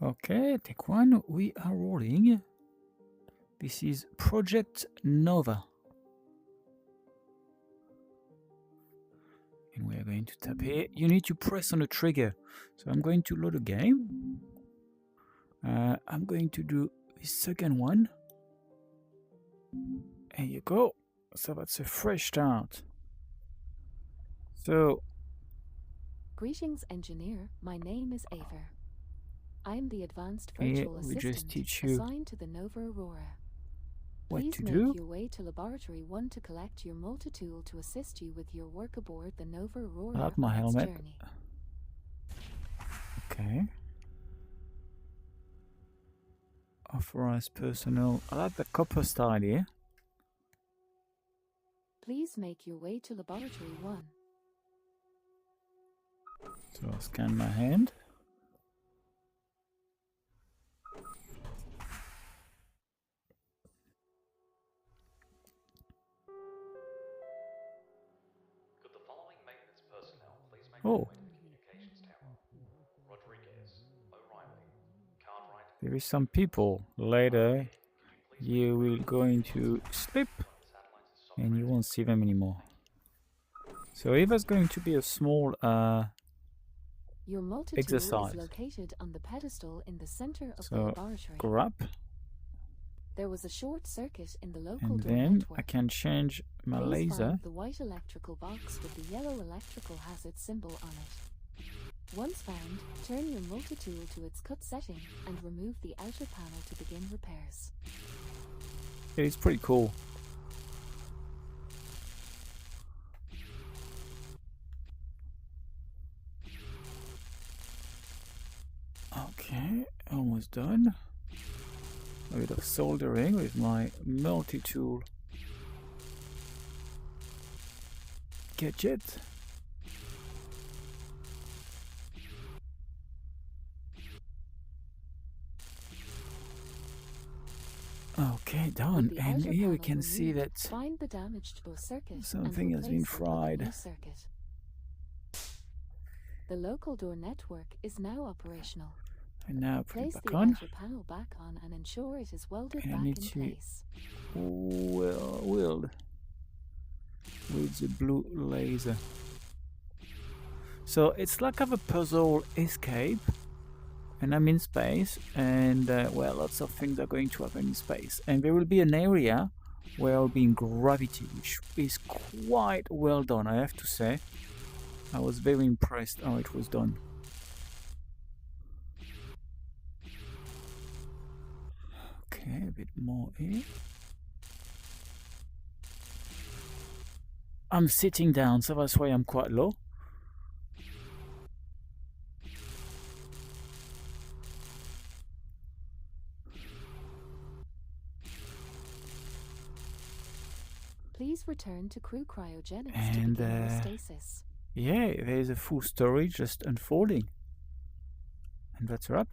Okay, take one. We are rolling. This is Project Nova. And we are going to tap here. You need to press on the trigger. So I'm going to load a game. I'm going to do the second one. There you go. So that's a fresh start. So, greetings, engineer. My name is Aver. I am the advanced virtual assistant assigned to the Nova Aurora. Please make your way to Laboratory 1 to collect your multi-tool to assist you with your work aboard the Nova Aurora I like my helmet. journey. Okay. Authorized personnel. I like the copper style here. Please make your way to Laboratory 1. So I'll scan my hand. Could the following maintenance personnel please make Oh, their way to the communications tower? Rodriguez, O'Reilly, Cartwright. there is some people. Later, you will go into sleep and you won't see them anymore. So if there's going to be a small your multi-tool exercise. is located on the pedestal in the center of the So laboratory. grab, There was a short circuit in the local and door then network. I can change my Please laser. find the white electrical box with the yellow electrical hazard symbol on it. Once found, turn your multi-tool to its cut setting and remove the outer panel to begin repairs. It's pretty cool. Okay, almost done. A bit of soldering with my multi-tool gadget. Okay, done. And here we can see that find the damaged circuit something has been fried. The local door network is now operational. And now put Place it the back on. outer panel back on and ensure it is welded And I back need in to place. weld with the blue laser. So it's like a puzzle escape, and I'm in space, and well, lots of things are going to happen in space, and there will be an area where I'll be in gravity, which is quite well done, I have to say. I was very impressed how it was done. Okay, a bit more here. I'm sitting down, so that's why I'm quite low. Please return to crew cryogenics And to begin stasis. yeah, there's a full story just unfolding. And that's a wrap.